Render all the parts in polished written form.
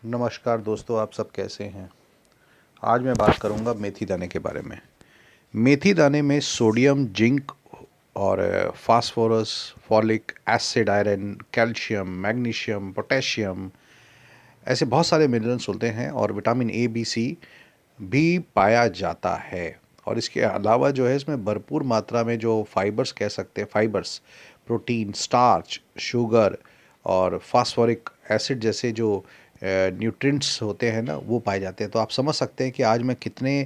नमस्कार दोस्तों, आप सब कैसे हैं। आज मैं बात करूंगा मेथी दाने के बारे में। मेथी दाने में सोडियम, जिंक और phosphorus, folic acid, iron, calcium, magnesium, potassium, ऐसे बहुत सारे मिनरल्स होते हैं और विटामिन ए, बी, सी भी पाया जाता है। और इसके अलावा जो है इसमें भरपूर मात्रा में जो फाइबर्स कह सकते हैं, फाइबर्स, प्रोटीन, स्टार्च, शुगर और फास्फोरिक एसिड जैसे जो न्यूट्रिएंट्स होते हैं ना, वो पाए जाते हैं। तो आप समझ सकते हैं कि आज मैं कितने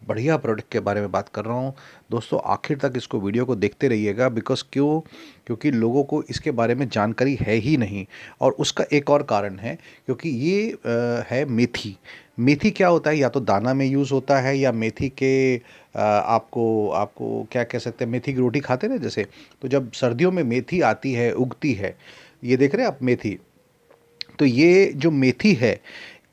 बढ़िया प्रोडक्ट के बारे में बात कर रहा हूँ। दोस्तों आखिर तक इसको वीडियो को देखते रहिएगा, बिकॉज़ क्योंकि लोगों को इसके बारे में जानकारी है ही नहीं। और उसका एक और कारण है, क्योंकि ये है मेथी। मेथी क्या होता है, या तो दाना में यूज़ होता है या मेथी के आपको आपको क्या कह सकते हैं, मेथी की रोटी खाते हैं ना जैसे। तो जब सर्दियों में मेथी आती है, उगती है, ये देख रहे हैं आप मेथी। तो ये जो मेथी है,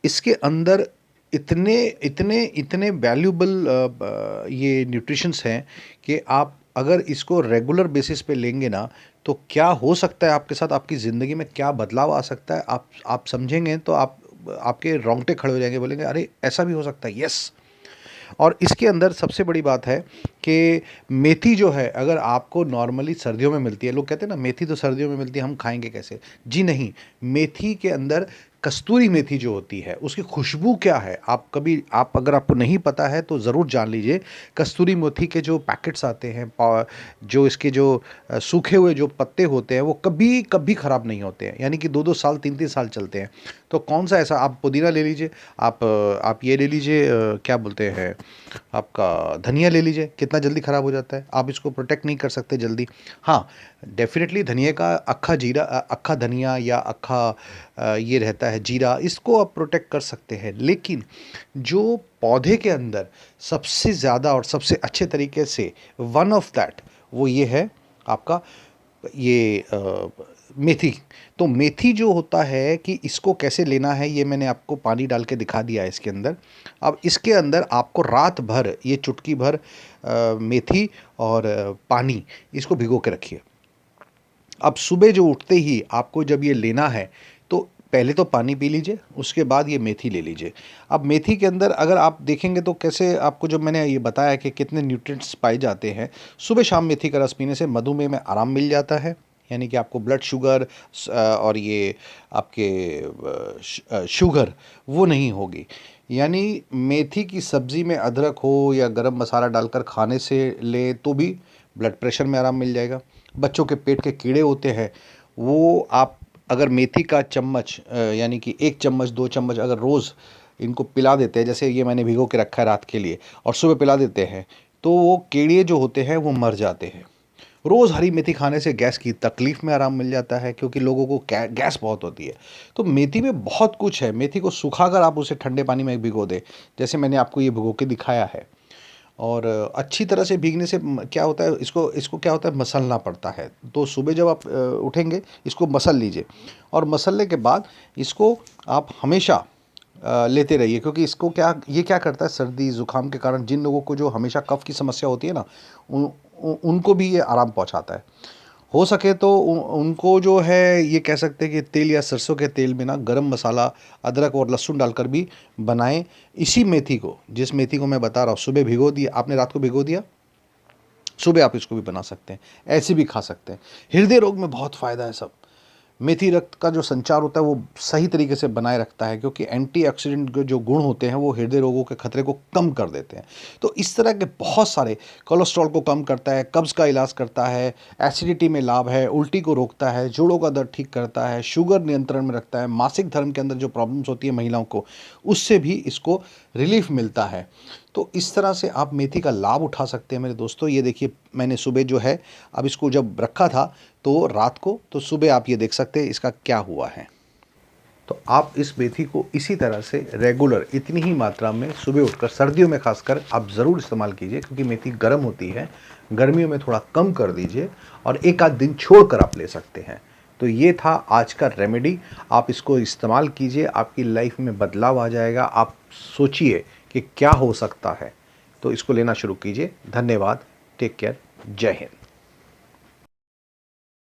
इसके अंदर इतने इतने इतने वैल्यूबल ये न्यूट्रिशंस हैं कि आप अगर इसको रेगुलर बेसिस पे लेंगे ना, तो क्या हो सकता है आपके साथ, आपकी ज़िंदगी में क्या बदलाव आ सकता है, आप समझेंगे तो आपके रोंगटे खड़े हो जाएंगे, बोलेंगे अरे ऐसा भी हो सकता है, यस। और इसके अंदर सबसे बड़ी बात है कि मेथी जो है, अगर आपको नॉर्मली सर्दियों में मिलती है, लोग कहते हैं ना मेथी तो सर्दियों में मिलती है, हम खाएंगे कैसे। जी नहीं, मेथी के अंदर कस्तूरी मेथी जो होती है, उसकी खुशबू क्या है, आप अगर आपको नहीं पता है तो ज़रूर जान लीजिए। कस्तूरी मेथी के जो पैकेट्स आते हैं, जो इसके जो सूखे हुए जो पत्ते होते हैं, वो कभी कभी ख़राब नहीं होते हैं, यानी कि 2-2 साल, 3-3 साल चलते हैं। तो कौन सा ऐसा, आप पुदीना ले लीजिए, आप ये ले लीजिए, क्या बोलते हैं, आपका धनिया ले लीजिए, कितना जल्दी ख़राब हो जाता है। आप इसको प्रोटेक्ट नहीं कर सकते जल्दी। हाँ, डेफिनेटली धनिया का अक्खा जीरा, अक्खा धनिया या अक्खा ये रहता है जीरा, इसको आप प्रोटेक्ट कर सकते हैं। लेकिन जो पौधे के अंदर सबसे ज़्यादा और सबसे अच्छे तरीके से वन ऑफ दैट, वो ये है आपका ये मेथी। तो मेथी जो होता है कि इसको कैसे लेना है, ये मैंने आपको पानी डाल के दिखा दिया है इसके अंदर। अब इसके अंदर आपको रात भर ये चुटकी भर मेथी और पानी, इसको भिगो के रखिए। अब सुबह जो उठते ही आपको जब ये लेना है, तो पहले तो पानी पी लीजिए, उसके बाद ये मेथी ले लीजिए। अब मेथी के अंदर अगर आप देखेंगे तो कैसे आपको, जो मैंने ये बताया कि कितने न्यूट्रिएंट्स पाए जाते हैं, सुबह शाम मेथी का रस पीने से मधुमेह में आराम मिल जाता है। यानी कि आपको ब्लड शुगर और ये आपके शुगर वो नहीं होगी। यानी मेथी की सब्ज़ी में अदरक हो या गरम मसाला डालकर खाने से ले तो भी ब्लड प्रेशर में आराम मिल जाएगा। बच्चों के पेट के कीड़े होते हैं, वो आप अगर मेथी का चम्मच यानी कि 1 चम्मच 2 चम्मच अगर रोज़ इनको पिला देते हैं, जैसे ये मैंने भिगो के रखा है रात के लिए, और सुबह पिला देते हैं, तो वो कीड़े जो होते हैं वो मर जाते हैं। रोज़ हरी मेथी खाने से गैस की तकलीफ़ में आराम मिल जाता है, क्योंकि लोगों को गैस बहुत होती है। तो मेथी में बहुत कुछ है। मेथी को सुखाकर आप उसे ठंडे पानी में भिगो दें, जैसे मैंने आपको ये भिगो के दिखाया है। और अच्छी तरह से भीगने से क्या होता है, इसको इसको क्या होता है, मसलना पड़ता है। तो सुबह जब आप उठेंगे, इसको मसल लीजिए, और मसलने के बाद इसको आप हमेशा लेते रहिए, क्योंकि इसको क्या करता है, सर्दी ज़ुकाम के कारण जिन लोगों को जो हमेशा कफ़ की समस्या होती है ना, उनको भी ये आराम पहुंचाता है। हो सके तो उनको जो है, ये कह सकते हैं कि तेल या सरसों के तेल में ना गरम मसाला, अदरक और लहसुन डालकर भी बनाएं। इसी मेथी को, जिस मेथी को मैं बता रहा हूँ, सुबह भिगो दिया आपने, रात को भिगो दिया, सुबह आप इसको भी बना सकते हैं, ऐसे भी खा सकते हैं। हृदय रोग में बहुत फ़ायदा है सब। मेथी रक्त का जो संचार होता है वो सही तरीके से बनाए रखता है, क्योंकि एंटीऑक्सीडेंट के जो गुण होते हैं वो हृदय रोगों के खतरे को कम कर देते हैं। तो इस तरह के बहुत सारे, कोलेस्ट्रॉल को कम करता है, कब्ज़ का इलाज करता है, एसिडिटी में लाभ है, उल्टी को रोकता है, जोड़ों का दर्द ठीक करता है, शुगर नियंत्रण में रखता है, मासिक धर्म के अंदर जो प्रॉब्लम्स होती है महिलाओं को, उससे भी इसको रिलीफ मिलता है। तो इस तरह से आप मेथी का लाभ उठा सकते हैं मेरे दोस्तों। ये देखिए, मैंने सुबह जो है, अब इसको जब रखा था तो रात को, तो सुबह आप ये देख सकते हैं इसका क्या हुआ है। तो आप इस मेथी को इसी तरह से रेगुलर इतनी ही मात्रा में सुबह उठकर, सर्दियों में खासकर आप ज़रूर इस्तेमाल कीजिए, क्योंकि मेथी गर्म होती है। गर्मियों में थोड़ा कम कर दीजिए, और एक आध दिन छोड़कर आप ले सकते हैं। तो ये था आज का रेमेडी। आप इसको इस्तेमाल कीजिए, आपकी लाइफ में बदलाव आ जाएगा। आप सोचिए कि क्या हो सकता है, तो इसको लेना शुरू कीजिए। धन्यवाद। Take care. जय हिंद।